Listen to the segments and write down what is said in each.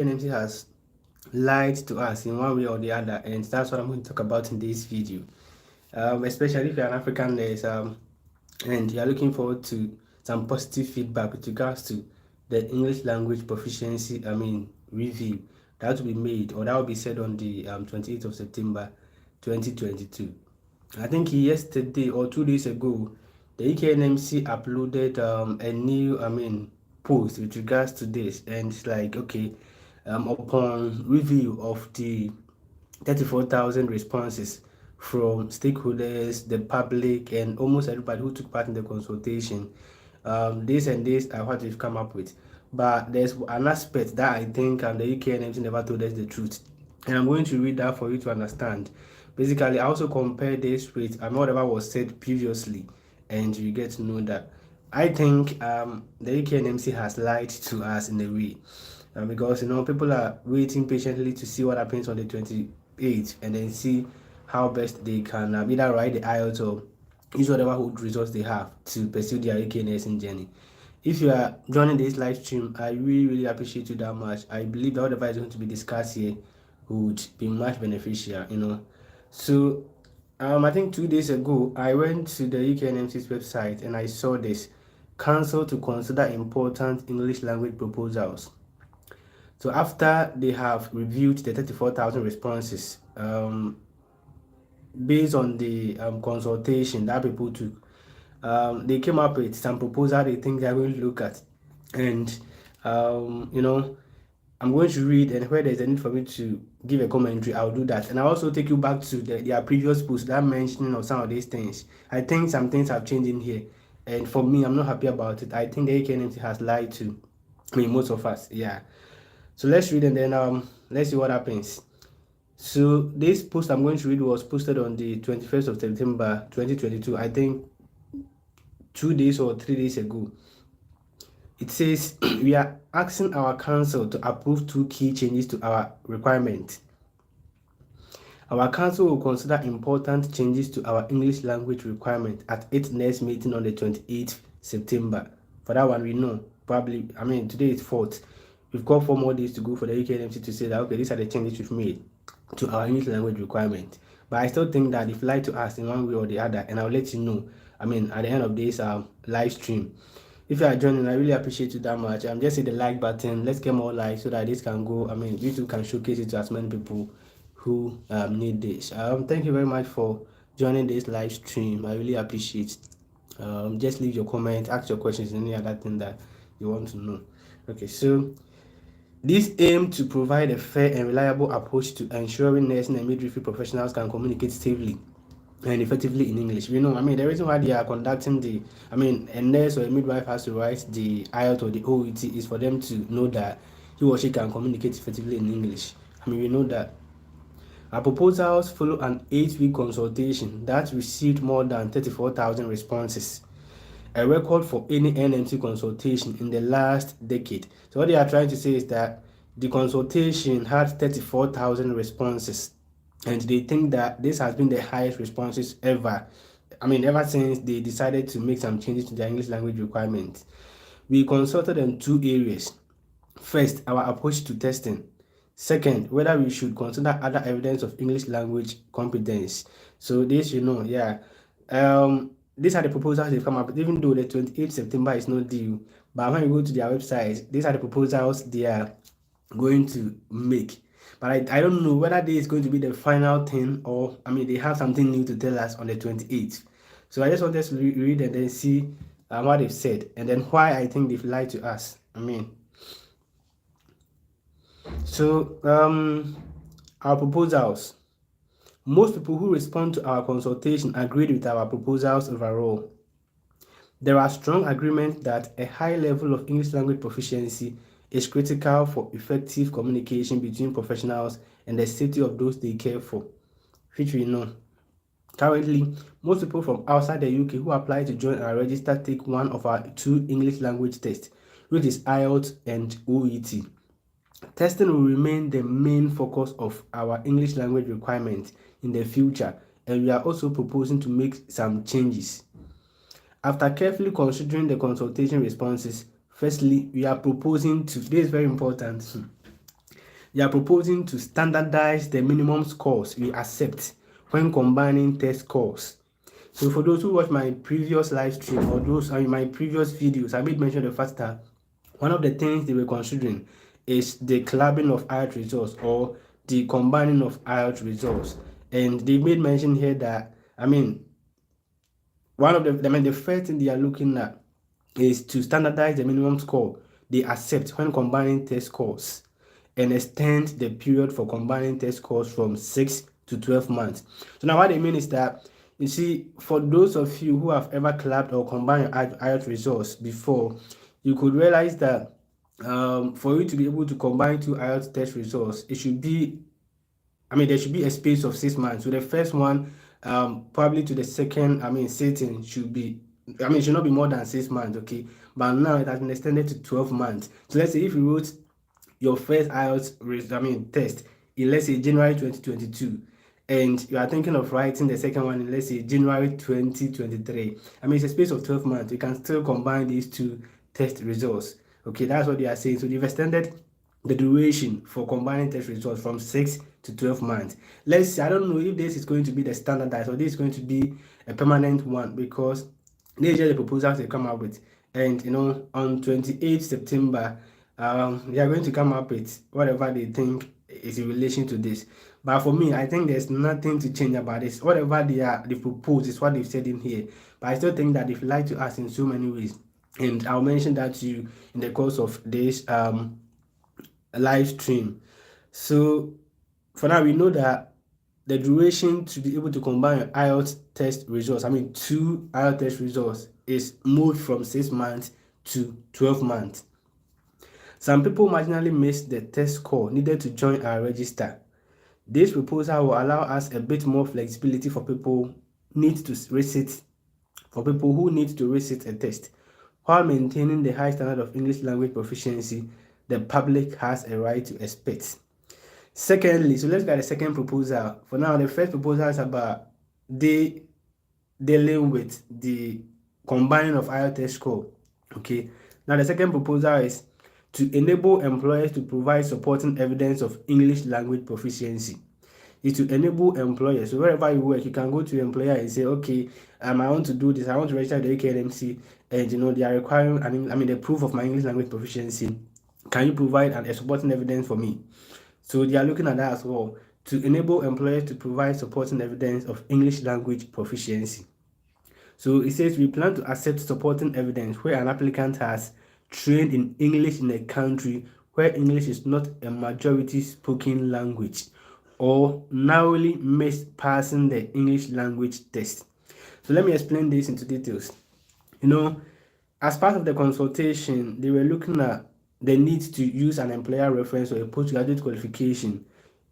NMC has lied to us in one way or the other, and that's what I'm going to talk about in this video. Especially if you're an African nurse and you're looking forward to some positive feedback with regards to the English language proficiency, review that will be made or that will be said on the 28th of September 2022. I think yesterday or 2 days ago, the UKNMC uploaded a new post with regards to this, and it's like, okay, upon review of the 34,000 responses from stakeholders, the public, and almost everybody who took part in the consultation, this and this are what we've come up with. But there's an aspect that I think the UKNMC never told us the truth, and I'm going to read that for you to understand. Basically, I also compare this with whatever was said previously, and you get to know that I think the UKNMC has lied to us in a way, because people are waiting patiently to see what happens on the 28th and then see how best they can either write the IELTS or use whatever good results they have to pursue their UK nursing journey. If you are joining this live stream, I really appreciate you that much. I believe that whatever is going to be discussed here would be much beneficial. So I think 2 days ago I went to the UKNMC's website and I saw this: Council to consider important English language proposals. So after they have reviewed the 34,000 responses, based on the consultation that people took, they came up with some proposal they think they're going to look at. And I'm going to read, and where there's a need for me to give a commentary, I'll do that. And I'll also take you back to their previous post that mentioning of some of these things. I think some things have changed in here, and for me, I'm not happy about it. I think the UKNMC has lied to most of us. Yeah. So let's read, and then let's see what happens. So this post I'm going to read was posted on the 21st of September 2022, I think 2 days or 3 days ago. It says, we are asking our council to approve 2 key changes to our requirement. Our council will consider important changes to our English language requirement at its next meeting on the 28th September. For that one, we know, probably, today is 4th. We've got 4 more days to go for the UKNMC to say that, okay, these are the changes we've made to our English language requirement. But I still think that if you like to ask in one way or the other, and I'll let you know, at the end of this live stream. If you are joining, I really appreciate you that much. Just hit the like button. Let's get more likes so that this can go. YouTube can showcase it to as many people who need this. Thank you very much for joining this live stream. I really appreciate it. Just leave your comment, ask your questions, and any other thing that you want to know. Okay, so this aims to provide a fair and reliable approach to ensuring nursing and midwifery professionals can communicate safely and effectively in English. The reason why they are conducting a nurse or a midwife has to write the IELTS or the OET is for them to know that he or she can communicate effectively in English. We know that. Our proposals follow an 8-week consultation that received more than 34,000 responses, a record for any NMC consultation in the last decade. So what they are trying to say is that the consultation had 34,000 responses, and they think that this has been the highest responses ever. Ever since they decided to make some changes to their English language requirements. We consulted on 2 areas. First, our approach to testing. Second, whether we should consider other evidence of English language competence. So this, these are the proposals they've come up with, even though the 28th September is not due. But when you go to their website, these are the proposals they are going to make. But I don't know whether this is going to be the final thing, or they have something new to tell us on the 28th. So I just want us to read and then see what they've said, and then why I think they've lied to us. So our proposals. Most people who respond to our consultation agreed with our proposals overall. There are strong agreement that a high level of English language proficiency is critical for effective communication between professionals and the safety of those they care for, which we know. Currently, most people from outside the UK who apply to join our register take one of our 2 English language tests, which is IELTS and OET. Testing will remain the main focus of our English language requirement in the future, and we are also proposing to make some changes. After carefully considering the consultation responses, firstly, we are proposing to, this is very important, They are proposing to standardize the minimum scores we accept when combining test scores. So for those who watch my previous live stream or those my previous videos, I made mention of the fact that one of the things they were considering is the clubbing of IELTS results or the combining of IELTS results. And they made mention here that, the first thing they are looking at is to standardize the minimum score they accept when combining test scores and extend the period for combining test scores from 6 to 12 months. So now what they mean is that, you see, for those of you who have ever clubbed or combined IELTS results before, you could realize that for you to be able to combine two IELTS test results, it should be, there should be a space of 6 months. So the first one, probably to the second, sitting should be, it should not be more than 6 months, okay? But now it has been extended to 12 months. So let's say if you wrote your first IELTS test in, let's say, January 2022, and you are thinking of writing the second one in, let's say, January 2023, it's a space of 12 months. You can still combine these two test results. Okay, that's what they are saying. So they've extended the duration for combining test results from 6 to 12 months. Let's see, I don't know if this is going to be the standardized or this is going to be a permanent one, because this is just the proposals they come up with. And on 28th September, they are going to come up with whatever they think is in relation to this. But for me, I think there's nothing to change about this. Whatever they propose is what they've said in here. But I still think that they've lied to us in so many ways. And I'll mention that to you in the course of this live stream. So for now, we know that the duration to be able to combine IELTS test results, two IELTS test results, is moved from 6 months to 12 months. Some people marginally missed the test score needed to join our register. This proposal will allow us a bit more flexibility for people who need to resit a test, while maintaining the high standard of English language proficiency the public has a right to expect. Secondly, so let's get the second proposal. For now, the first proposal is about dealing with the combining of IELTS test score. Okay. Now the second proposal is to enable employers to provide supporting evidence of English language proficiency. Is to enable employers. So wherever you work, you can go to your employer and say, okay, I want to do this. I want to register the UKNMC, and they are requiring the proof of my English language proficiency. Can you provide a supporting evidence for me? So they are looking at that as well, to enable employers to provide supporting evidence of English language proficiency. So it says we plan to accept supporting evidence where an applicant has trained in English in a country where English is not a majority spoken language, or narrowly missed passing the English language test. So let me explain this into details. As part of the consultation, they were looking at the need to use an employer reference or a postgraduate qualification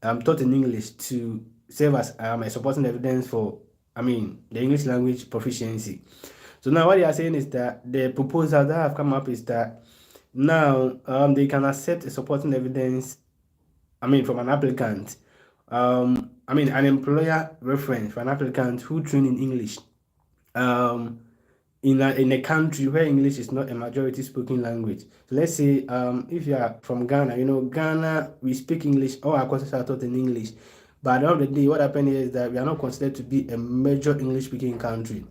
taught in English to serve as a supporting evidence for the English language proficiency. So now what they are saying is that the proposal that have come up is that now they can accept a supporting evidence from an applicant, an employer reference for an applicant who trained in English in a country where English is not a majority spoken language. So let's say if you are from Ghana, Ghana, we speak English, all our courses are taught in English. But at the end of the day, what happened is that we are not considered to be a major English speaking country.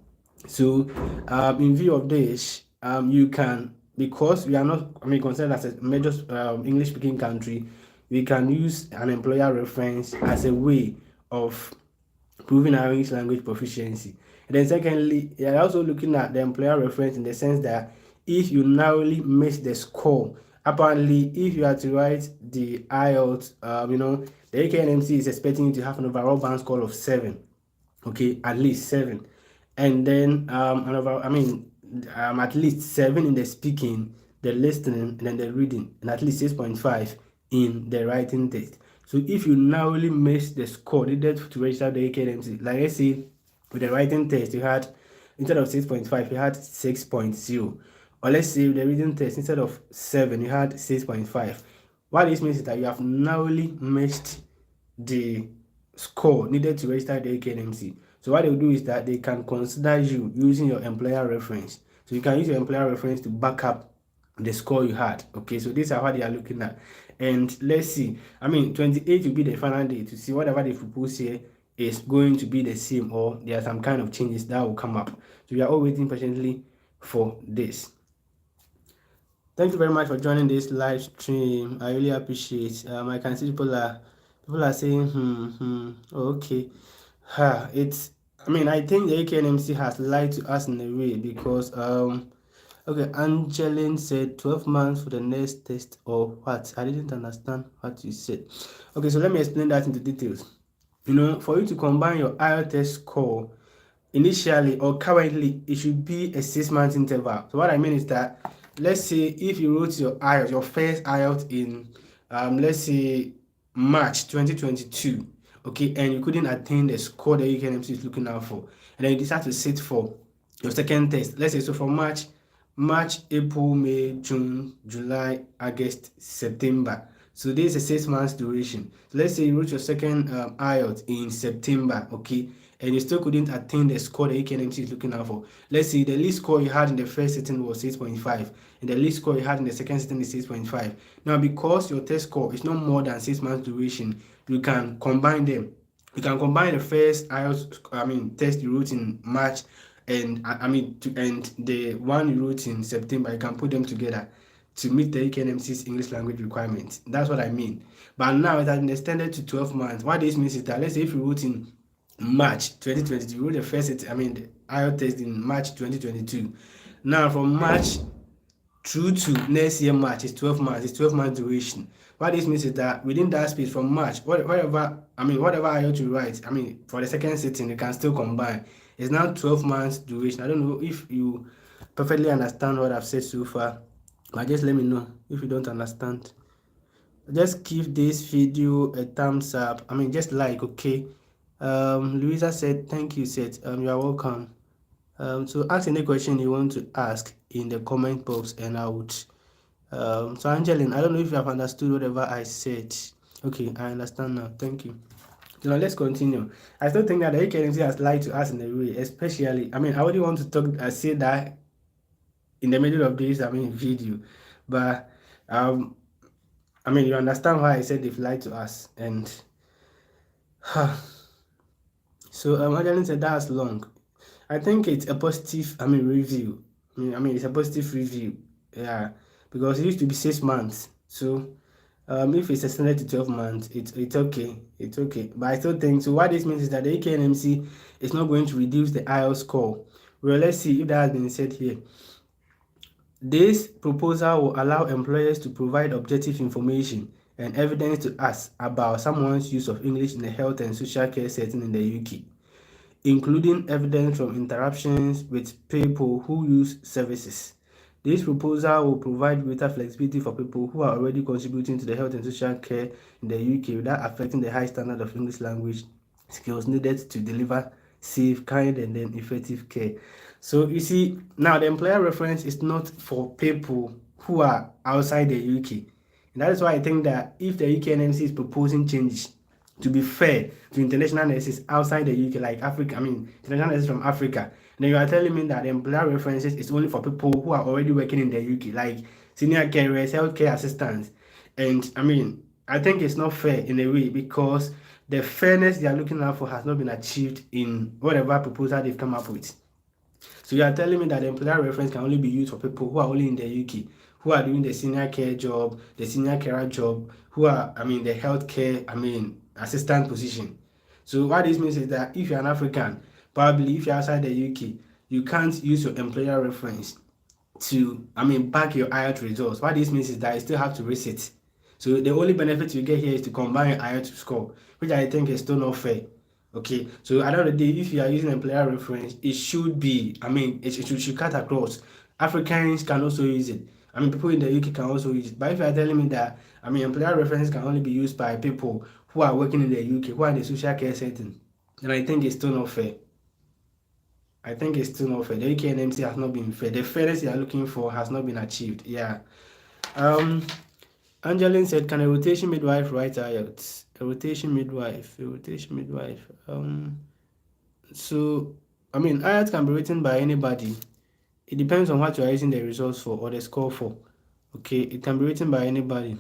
So in view of this, you can, because we are not considered as a major English speaking country, we can use an employer reference as a way of proving our English language proficiency. And then secondly, they are also looking at the employer reference in the sense that if you narrowly miss the score, apparently if you are to write the IELTS, the UKNMC is expecting you to have an overall band score of 7, okay, at least 7, and then at least 7 in the speaking, the listening, and then the reading, and at least 6.5 in the writing test. So if you narrowly miss the score needed to register the UKNMC, like let's say with the writing test you had, instead of 6.5 you had 6.0, or let's say with the reading test instead of 7 you had 6.5. What this means is that you have narrowly missed the score needed to register the UKNMC. So what they will do is that they can consider you using your employer reference. So you can use your employer reference to back up the score you had. Okay, so these are what they are looking at. And let's see, I mean, 28 will be the final day to see whatever they propose here is going to be the same, or there are some kind of changes that will come up. So we are all waiting patiently for this. Thank you very much for joining this live stream. I really appreciate. I can see people are saying okay. It's, I mean, I think the UKNMC has lied to us in a way, because okay, Angeline said 12 months for the next test, or what? I didn't understand what you said. Okay, so let me explain that into details. You know, for you to combine your IELTS score, initially or currently, it should be a 6 month interval. So what I mean is that, let's say if you wrote your IELTS, your first IELTS in let's say March 2022, okay, and you couldn't attain the score the UKNMC is looking out for, and then you decide to sit for your second test. Let's say, so from March, April, May, June, July, August, September. So this is a 6 months duration. So let's say you wrote your second IELTS in September, okay, and you still couldn't attain the score the UKNMC is looking out for. Let's say the least score you had in the first sitting was 6.5, and the least score you had in the second sitting is 6.5. Now, because your test score is not more than 6 months duration, you can combine them. You can combine the first IELTS, test you wrote in March, and and the one you wrote in September. You can put them together to meet the UKNMC's English language requirements. That's what I mean. But now it has been extended to 12 months. What this means is that, let's say if you wrote in March 2022, you wrote the first the IELTS test in March 2022. Now from March through to next year March is 12 months. It's 12 months duration. What this means is that within that space from March, whatever IELTS you write, for the second sitting, you can still combine. It's now 12 months duration. I don't know if you perfectly understand what I've said so far, but just let me know if you don't understand. Just give this video a thumbs up. Just like, okay. Louisa said, thank you, said, you are welcome. So ask any question you want to ask in the comment box, and I would so Angeline, I don't know if you have understood whatever I said. Okay, I understand now. Thank you. So now let's continue. I still think that the UKNMC has lied to us in a way, especially, I already want to talk, say that in the middle of this, video, but you understand why I said they've lied to us, and so Angeline said that's long. I think it's a positive, review. It's a positive review, yeah, because it used to be 6 months. So if it's extended to 12 months, it's okay. It's okay. But I still think, so what this means is that the UKNMC is not going to reduce the IELTS score. Well, let's see if that has been said here. This proposal will allow employers to provide objective information and evidence to us about someone's use of English in the health and social care setting in the UK, including evidence from interactions with people who use services. This proposal will provide greater flexibility for people who are already contributing to the health and social care in the UK without affecting the high standard of English language skills needed to deliver safe, kind, and then effective care. So you see, now the employer reference is not for people who are outside the UK. And that is why I think that if the UKNMC is proposing changes to be fair to international nurses outside the UK, like Africa, international nurses from Africa, then you are telling me that the employer references is only for people who are already working in the UK, like senior carers, healthcare assistants. And I think it's not fair in a way, because the fairness they are looking out for has not been achieved in whatever proposal they've come up with. So you are telling me that the employer reference can only be used for people who are only in the UK, who are doing the senior care job, the senior carer job, who are, the healthcare, assistant position. So what this means is that if you're an African, probably if you're outside the UK, you can't use your employer reference to, back your IELTS results. What this means is that you still have to resit. So the only benefit you get here is to combine your IELTS score, which I think is still not fair. Okay, so at the end of the day, if you are using employer reference, it should be, it should cut across. Africans can also use it. People in the UK can also use it. But if you are telling me that, employer reference can only be used by people who are working in the UK, who are in the social care setting, then I think it's still not fair. I think it's still not fair. The UKNMC has not been fair. The fairness you are looking for has not been achieved. Yeah. Angeline said, can a rotation midwife write IELTS? A rotation midwife. So, IELTS can be written by anybody. It depends on what you are using the results for or the score for. Okay, it can be written by anybody.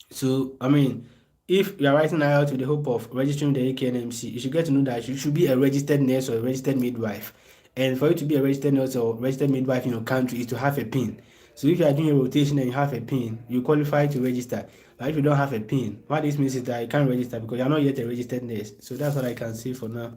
So, I mean, if you are writing IELTS with the hope of registering with the UKNMC, you should get to know that you should be a registered nurse or a registered midwife. And for you to be a registered nurse or registered midwife in your country is to have a PIN. So if you are doing a rotation and you have a PIN, you qualify to register. But if you don't have a PIN, what this means is that you can't register because you are not yet a registered nurse. So that's what I can say for now.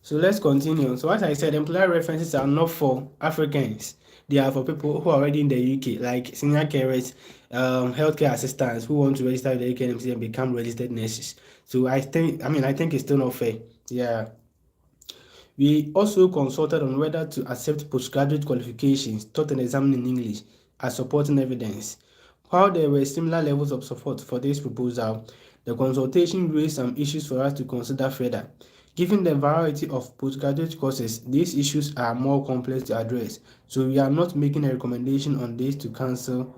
So let's continue. So as I said, employer references are not for Africans. They are for people who are already in the UK, like senior carers, healthcare assistants who want to register with the UKNMC and become registered nurses. So I think it's still not fair. Yeah. We also consulted on whether to accept postgraduate qualifications taught and examined in English as supporting evidence. While there were similar levels of support for this proposal, the consultation raised some issues for us to consider further. Given the variety of postgraduate courses, these issues are more complex to address, so we are not making a recommendation on this to council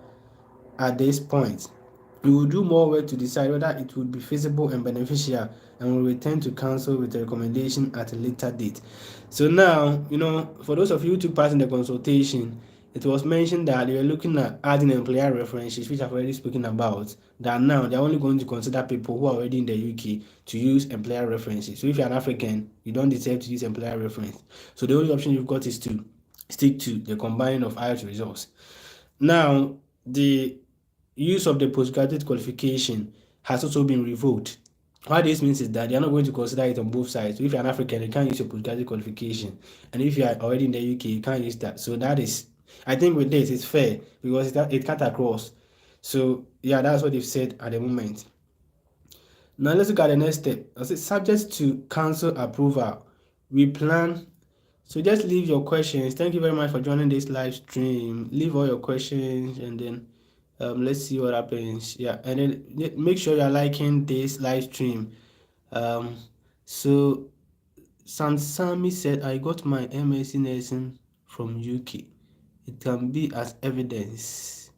at this point. We will do more work to decide whether it would be feasible and beneficial, and will return to council with a recommendation at a later date. So now, for those of you who took part in the consultation, it was mentioned that they were looking at adding employer references, which I've already spoken about, that now they're only going to consider people who are already in the UK to use employer references. So if you're an African, you don't deserve to use employer reference. So the only option you've got is to stick to the combining of IELTS results. Now, the use of the postgraduate qualification has also been revoked. What this means is that they are not going to consider it on both sides. So if you're an African, you can't use your postgraduate qualification. And if you are already in the UK, you can't use that. So that is, I think with this, it's fair because it cut across. So yeah, that's what they've said at the moment. Now let's look at the next step. I said subject to council approval. We plan. So just leave your questions. Thank you very much for joining this live stream. Leave all your questions and then let's see what happens. Yeah, and then make sure you're liking this live stream. So Sansami said, I got my MSc nursing from UK. It can be as evidence.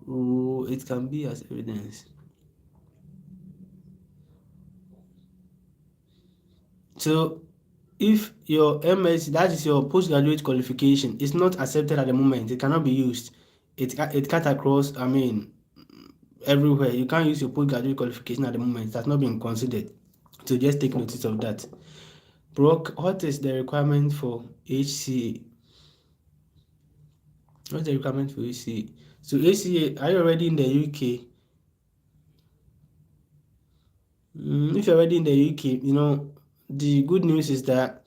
Oh, it can be as evidence. So if your MSc, that is your postgraduate qualification, is not accepted at the moment, it cannot be used. It cut across, everywhere. You can't use your postgraduate qualification at the moment. It has not been considered. So just take notice of that. Brock, what is the requirement for HCA? What's the requirement for HCA? So HCA, are you already in the UK? If you're already in the UK, the good news is that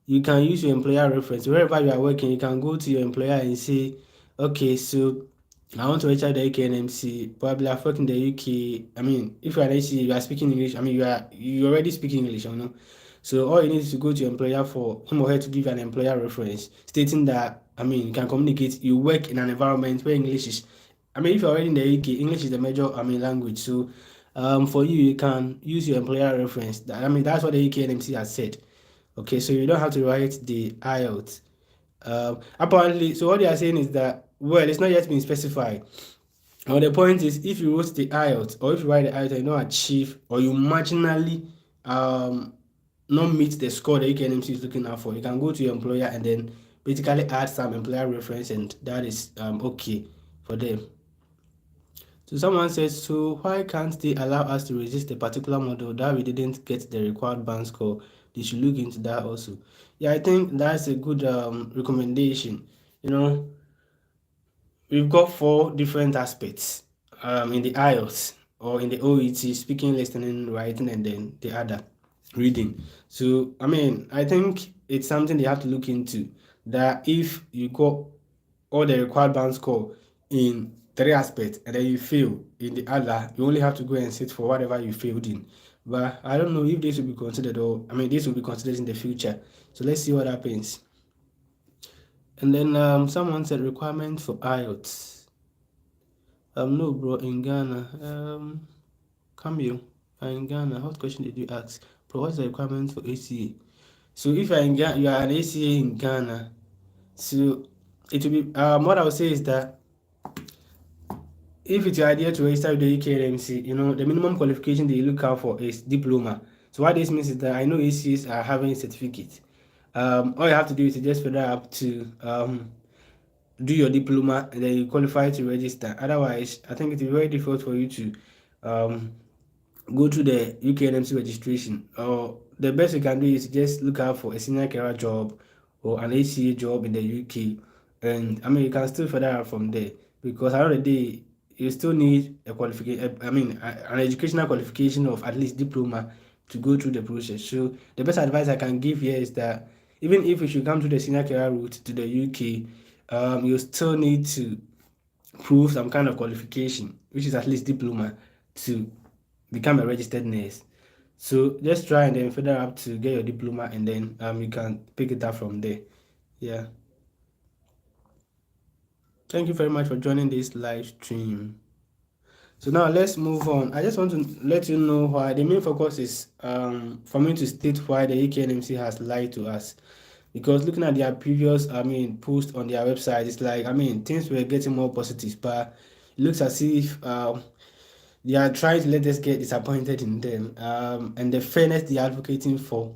you can use your employer reference. Wherever you are working, you can go to your employer and say, okay, so I want to register the UKNMC. Probably I've worked in the UK. If you are an HCA, you are speaking English. You already speak English, So all you need is to go to your employer for him or her to give you an employer reference, stating that you can communicate. You work in an environment where English is. If you're already in the UK, English is the major language. So for you can use your employer reference. That's what the UKNMC has said. Okay, so you don't have to write the IELTS. Apparently, so what they are saying is that, well, it's not yet been specified. Well, the point is, if you wrote the IELTS or if you write the IELTS and you don't achieve or you marginally not meet the score the UKNMC is looking out for, you can go to your employer and then basically add some employer reference, and that is okay for them. So someone says, so why can't they allow us to resist a particular model that we didn't get the required band score? They should look into that also. Yeah, I think that's a good recommendation. We've got 4 different aspects in the IELTS or in the OET: speaking, listening, writing, and then the other, reading. So I think it's something they have to look into, that if you got all the required band score in 3 aspects and then you fail in the other, you only have to go and sit for whatever you failed in. But I don't know if this will be considered, or this will be considered in the future. So let's see what happens. And then someone said requirement for IELTS. No, bro, in Ghana. Camille, in Ghana, what question did you ask? Bro, what's the requirement for ACA? So if you are in Ghana, you are an ACA in Ghana. So it will be what I would say is that if it's your idea to register with the UKNMC, the minimum qualification they look out for is diploma. So what this means is that I know ACAs are having certificates. All you have to do is to just fill that up to do your diploma and then you qualify to register. Otherwise, I think it is very difficult for you to um, go through the UKNMC registration. Or the best you can do is just look out for a senior career job or an ACA job in the UK, and I mean you can still further out from there, because at the end of the day you still need a qualification. An educational qualification of at least diploma to go through the process. So the best advice I can give here is that even if you should come to the senior career route to the UK, you still need to prove some kind of qualification, which is at least diploma, to become a registered nurse. So just try and then further up to get your diploma, and then you can pick it up from there. Yeah. Thank you very much for joining this live stream. So now let's move on. I just want to let you know why the main focus is for me to state why the UKNMC has lied to us. Because looking at their previous post on their website, it's like things were getting more positive, but it looks as if they are trying to let us get disappointed in them. And the fairness they are advocating for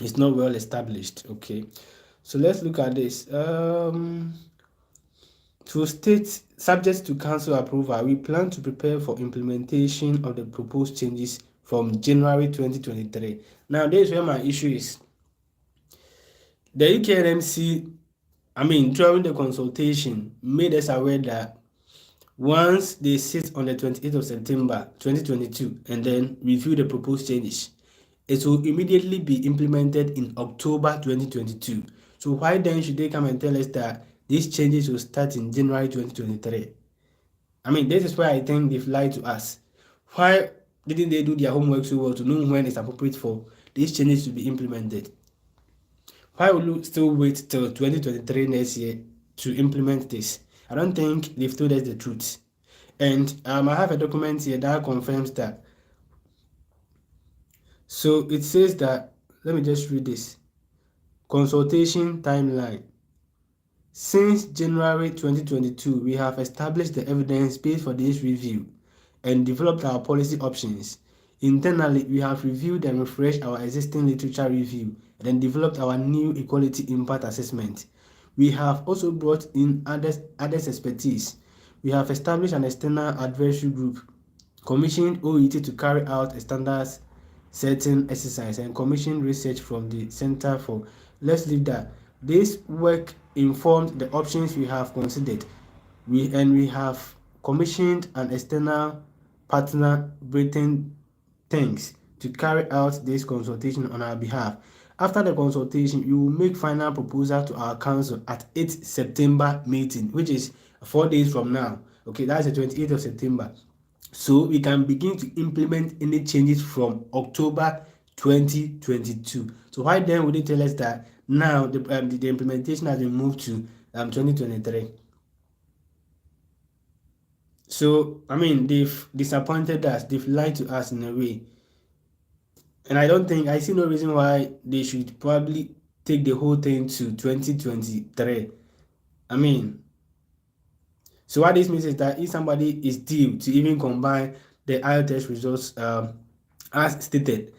is not well established. Okay, so let's look at this. To state, subject to council approval, we plan to prepare for implementation of the proposed changes from January 2023. Now, this is where my issue is. The UKNMC, during the consultation, made us aware that once they sit on the 28th of September 2022 and then review the proposed changes, it will immediately be implemented in October 2022. So why then should they come and tell us that these changes will start in January 2023? This is why I think they've lied to us. Why didn't they do their homework so well to know when it's appropriate for these changes to be implemented? Why will you still wait till 2023 next year to implement this? I don't think they've told us the truth. And I have a document here that confirms that. So it says that, let me just read this. Consultation timeline. Since January 2022, we have established the evidence base for this review and developed our policy options. Internally, we have reviewed and refreshed our existing literature review and then developed our new equality impact assessment. We have also brought in others expertise. We have established an external advisory group, commissioned OET to carry out a standards setting exercise, and commissioned research from the Center for. Let's leave that. This work informed the options we have considered. We have commissioned an external partner, Britain Thanks, to carry out this consultation on our behalf. After the consultation, we will make final proposal to our council at 8th September meeting, which is 4 days from now. Okay, that's the 28th of September. So we can begin to implement any changes from October 2022. So why then would they tell us that now the implementation has been moved to 2023? So they've disappointed us, they've lied to us in a way. And I see no reason why they should probably take the whole thing to 2023. So what this means is that if somebody is due to even combine the IELTS results as stated,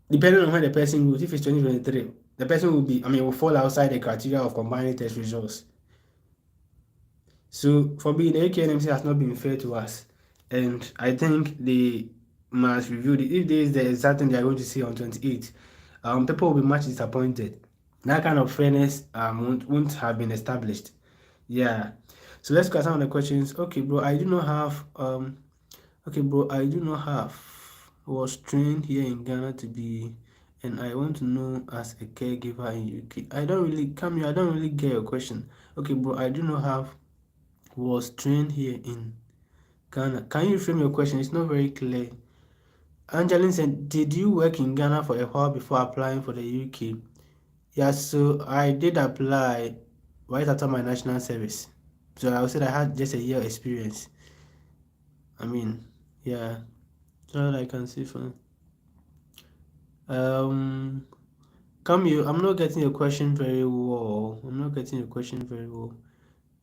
depending on when the person goes, if it's 2023, the person will fall outside the criteria of combining test results. So for me, the UKNMC has not been fair to us, and I think they must review it. If there is the exact thing they are going to see on 28th, people will be much disappointed. That kind of fairness won't have been established. Yeah. So let's look at some of the questions. Okay, bro, I do not have was trained here in Ghana to be, and I want to know as a caregiver in UK. I don't really get your question. Okay, bro, I do not have was trained here in Ghana. Can you frame your question? It's not very clear. Angeline said, did you work in Ghana for a while before applying for the UK? Yeah, so I did apply right after my national service. So I would say I had just a year experience. Yeah, that's all I can say for Camille, I'm not getting your question very well.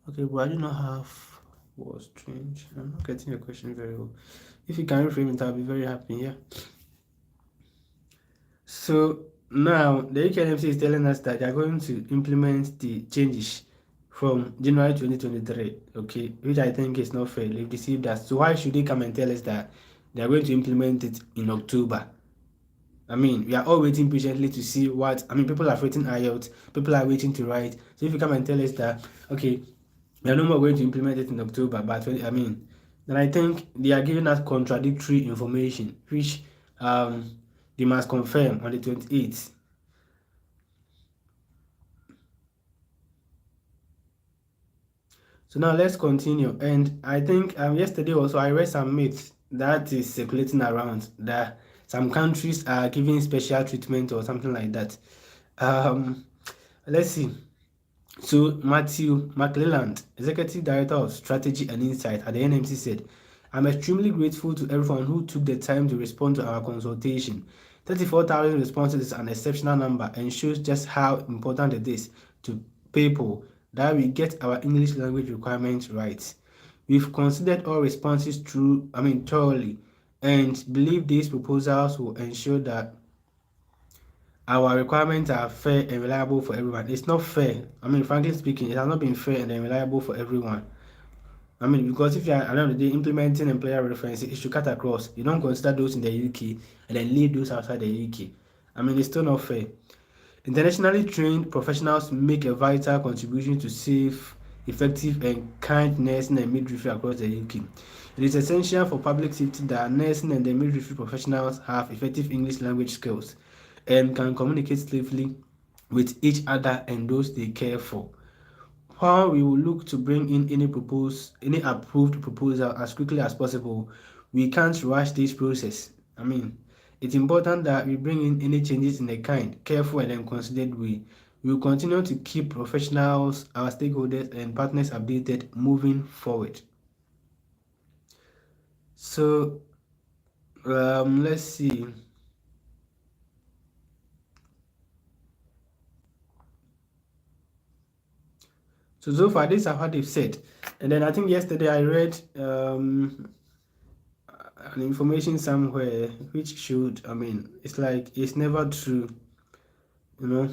Okay, but I do not have was strange. I'm not getting your question very well. If you can reframe it, I'll be very happy. Yeah. So now the UKNMC is telling us that they are going to implement the changes from January 2023, okay, which I think is not fair. They've deceived us. So why should they come and tell us that they are going to implement it in October? I mean, we are all waiting patiently to see what, I mean, people are writing IELTS, people are waiting to write. So if you come and tell us that, okay, we are no more going to implement it in October, but I mean, then I think they are giving us contradictory information, which they must confirm on the 28th. So now let's continue. And I think yesterday also I read some myths that is circulating around that some countries are giving special treatment or something like that. Um, let's see. So Matthew McClelland, Executive Director of Strategy and Insight at the NMC said, I'm extremely grateful to everyone who took the time to respond to our consultation. 34,000 responses is an exceptional number and shows just how important it is to people that we get our English language requirements right. We've considered all responses thoroughly and believe these proposals will ensure that our requirements are fair and reliable for everyone. It's not fair. I mean, frankly speaking, it has not been fair and reliable for everyone. I mean, because if you are at the end of the day implementing employer references, it should cut across. You don't consider those in the UK and then leave those outside the UK. I mean, it's still not fair. Internationally trained professionals make a vital contribution to safe, effective, and kind nursing and midwifery across the UK. It is essential for public safety that nursing and the midwifery professionals have effective English language skills and can communicate safely with each other and those they care for. While we will look to bring in any approved proposal as quickly as possible, we can't rush this process. I mean, it's important that we bring in any changes in a kind, careful and considered way. We will continue to keep professionals, our stakeholders and partners updated moving forward. So let's see. So far, these are what they've said. And then I think yesterday I read an information somewhere which showed, I mean, it's like it's never true, you know.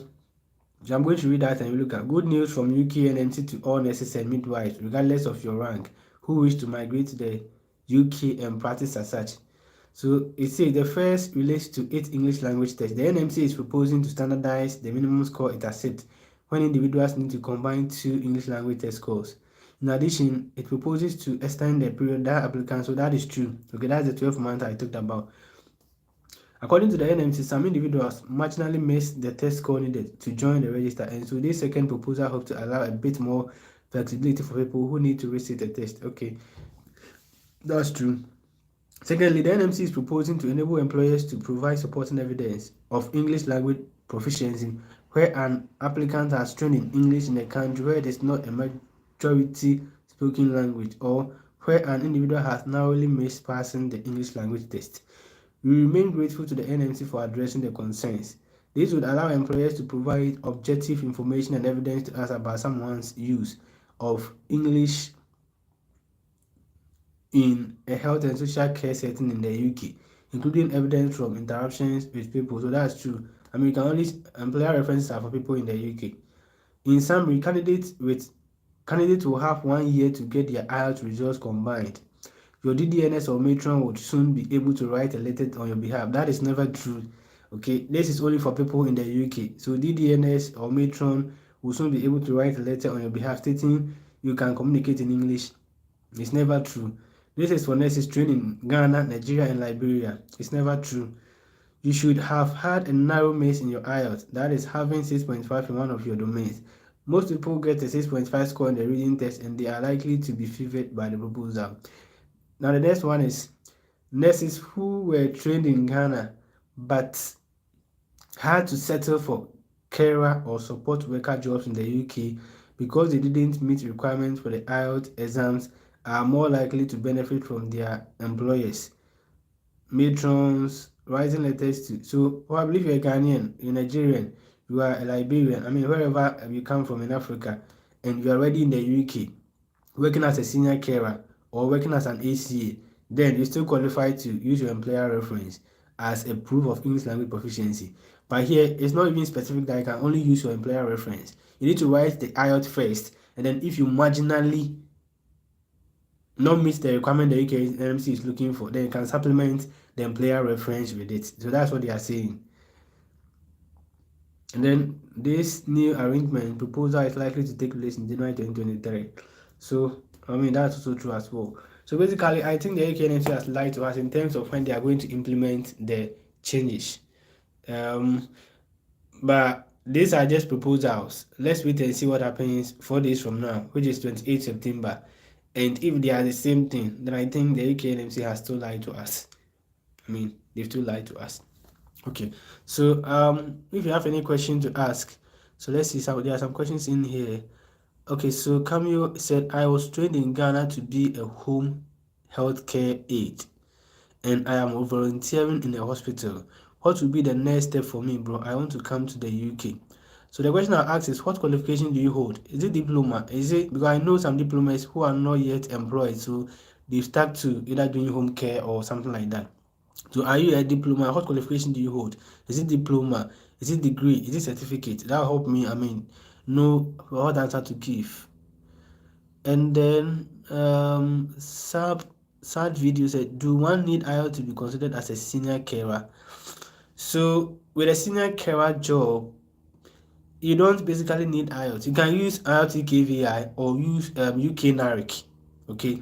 So I'm going to read that and look at good news from UKNMC to all nurses and midwives, regardless of your rank, who wish to migrate to the UK and practice as such. So it says the first relates to 8 English language tests. The NMC is proposing to standardize the minimum score it accepts when individuals need to combine 2 English language test scores. In addition, it proposes to extend the period that applicants, so that is true. Okay, that's the 12 months I talked about. According to the NMC, some individuals marginally missed the test score needed to join the register, and so this second proposal hopes to allow a bit more flexibility for people who need to resit the test. Okay, that's true. Secondly, the NMC is proposing to enable employers to provide supporting evidence of English language proficiency where an applicant has trained in English in a country where it is not a majority spoken language, or where an individual has narrowly missed passing the English language test. We remain grateful to the NMC for addressing the concerns. This would allow employers to provide objective information and evidence to us about someone's use of English in a health and social care setting in the UK, including evidence from interactions with people. So that's true. I mean, you can only employer references are for people in the UK. In summary, candidates will have 1 year to get their IELTS results combined. Your DDNS or matron would soon be able to write a letter on your behalf. That is never true. Okay, this is only for people in the UK. So DDNS or matron will soon be able to write a letter on your behalf stating you can communicate in English. It's never true. This is for nurses trained in Ghana, Nigeria, and Liberia. It's never true. You should have had a narrow miss in your IELTS, that is having 6.5 in one of your domains. Most people get a 6.5 score in the reading test and they are likely to be favored by the proposal. Now the next one is nurses who were trained in Ghana but had to settle for carer or support worker jobs in the UK because they didn't meet requirements for the IELTS exams are more likely to benefit from their employers. Matrons, writing letters to, so probably if you're a Ghanaian, you're Nigerian, you are a Liberian, I mean wherever you come from in Africa, and you are already in the UK, working as a senior carer or working as an ACA, then you still qualify to use your employer reference as a proof of English language proficiency. But here, it's not even specific that you can only use your employer reference. You need to write the IELTS first, and then if you marginally not meet the requirement the UKNMC is looking for, then you can supplement the employer reference with it. So that's what they are saying. And then this new arrangement proposal is likely to take place in January 2023. So I mean that's also true as well. So basically, I think the UKNMC has lied to us in terms of when they are going to implement the changes. But these are just proposals. Let's wait and see what happens 4 days from now, which is 28 September. And if they are the same thing, then I think the UKNMC has still lied to us. I mean, they've still lied to us. Okay, so if you have any question to ask, so let's see. There are some questions in here. Okay, so Camille said, I was trained in Ghana to be a home healthcare aide, and I am volunteering in a hospital. What will be the next step for me, bro? I want to come to the UK. So the question I ask is, what qualification do you hold? Is it diploma? Is it, because I know some diplomas who are not yet employed, so they've stuck to either doing home care or something like that. So are you a diploma? What qualification do you hold? Is it diploma? Is it degree? Is it certificate? That will help me, I mean, know what answer to give. And then sad video said, do one need IELTS to be considered as a senior carer? So with a senior carer job, you don't basically need IELTS. You can use IELTS KVI or use UKNRIC. Okay,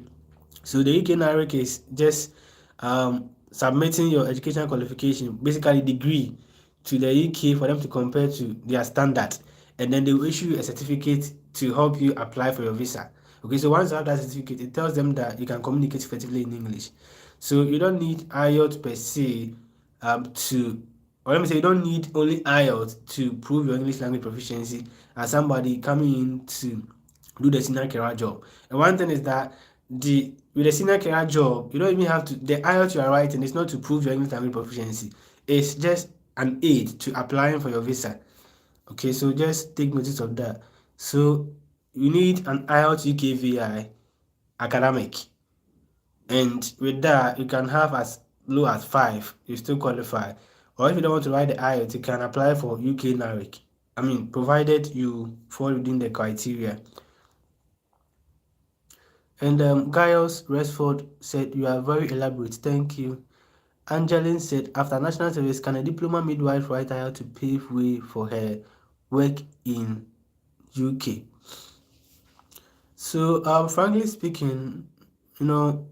so the UKNRIC is just submitting your educational qualification, basically degree, to the UK for them to compare to their standard, and then they will issue a certificate to help you apply for your visa. Okay, so once you have that certificate, it tells them that you can communicate effectively in English. So you don't need IELTS per se or let me say, you don't need only IELTS to prove your English language proficiency as somebody coming in to do the senior career job. And one thing is that with the senior career job, you don't even have to, the IELTS you are writing is not to prove your English language proficiency. It's just an aid to applying for your visa. Okay, so just take notice of that. So you need an IELTS UKVI academic, and with that you can have as low as 5, you still qualify. Or if you don't want to write the IELTS, you can apply for UKNRIC. I mean, provided you fall within the criteria. And Giles Resford said, you are very elaborate, thank you. Angeline said, after national service, can a diploma midwife write IELTS to pave way for her work in UK? So frankly speaking, you know,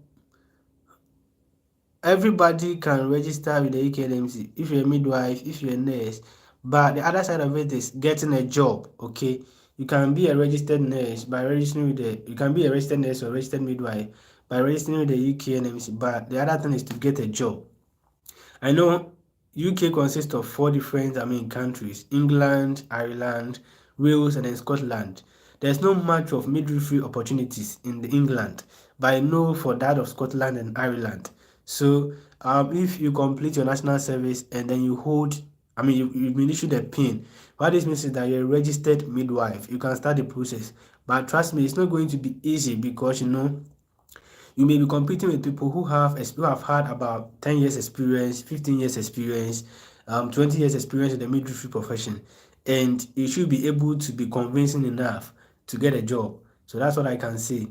everybody can register with the UKNMC if you're a midwife, if you're a nurse, but the other side of it is getting a job. Okay, you can be a registered nurse by registering with you can be a registered nurse or registered midwife by registering with the UKNMC, but the other thing is to get a job. I know UK consists of 4 different countries: England, Ireland, Wales, and then Scotland. There's not much of midwifery opportunities in the England, but I know for that of Scotland and Ireland. So if you complete your national service and then you hold, you've been issued a PIN, what this means is that you're a registered midwife. You can start the process. But trust me, it's not going to be easy, because you may be competing with people who have had about 10 years experience, 15 years experience, 20 years experience in the midwifery profession, and you should be able to be convincing enough to get a job. So that's what I can say.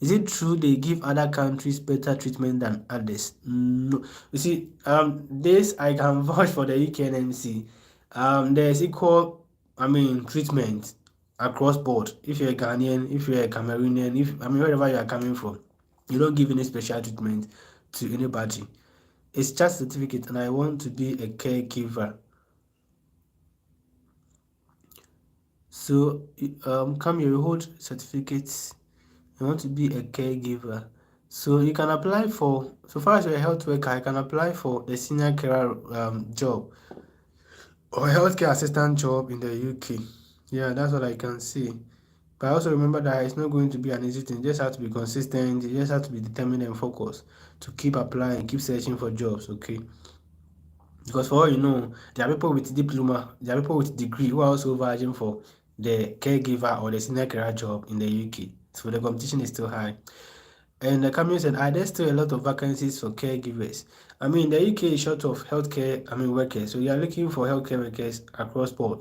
Is it true they give other countries better treatment than others? No. You see, this I can vouch for the UKNMC. There's equal, treatment across board. If you're a Ghanaian, if you're a Cameroonian, wherever you are coming from, you don't give any special treatment to anybody. It's just a certificate, and I want to be a caregiver. So, come here, you hold certificates. You want to be a caregiver. So you can apply for, so far as you're a health worker, I can apply for the senior carer job or a healthcare assistant job in the UK. Yeah, that's what I can see. But also remember that it's not going to be an easy thing. You just have to be consistent. You just have to be determined and focused to keep applying, keep searching for jobs, okay? Because for all you know, there are people with diploma, there are people with degree who are also vying for the caregiver or the senior carer job in the UK. So the competition is still high. And the Camille said, are there still a lot of vacancies for caregivers? The UK is short of healthcare workers, so you are looking for healthcare workers across board.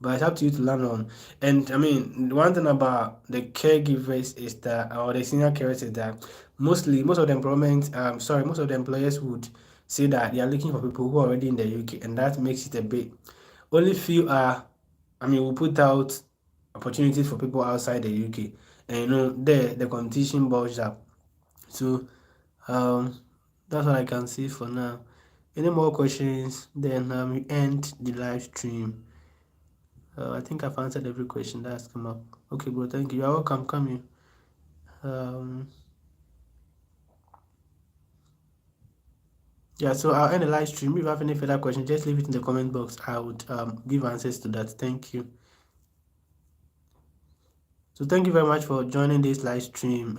but it's up to you to learn on. And I mean, one thing about the caregivers is that, or the senior carers, is that most of the most of the employers would say that they are looking for people who are already in the UK, and that makes it a bit. Only few are, I mean, we put out opportunities for people outside the UK, and there the competition bulges up. So um, that's what I can say for now. Any more questions? Then we end the live stream. I think I've answered every question that has come up. Okay, bro, thank you. You're welcome. Come in. Yeah, so I'll end the live stream. If you have any further questions, just leave it in the comment box. I would give answers to that. Thank you. So thank you very much for joining this live stream.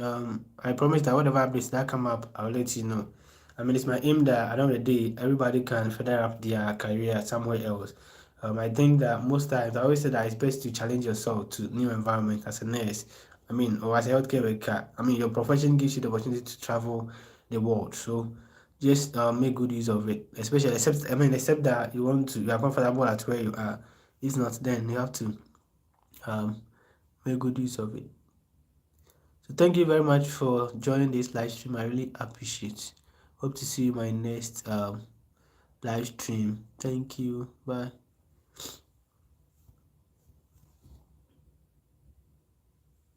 I promise that whatever updates that come up, I'll let you know. I mean, it's my aim that at the end of the day, everybody can further up their career somewhere else. I think that most times, I always say that it's best to challenge yourself to new environment as a nurse. I mean, or as a healthcare worker. I mean, your profession gives you the opportunity to travel the world. So just make good use of it. Especially, except that you are comfortable at where you are. If not, then you have to um, make good use of it. So thank you very much for joining this live stream. I really appreciate. Hope to see you in my next live stream. Thank you. Bye.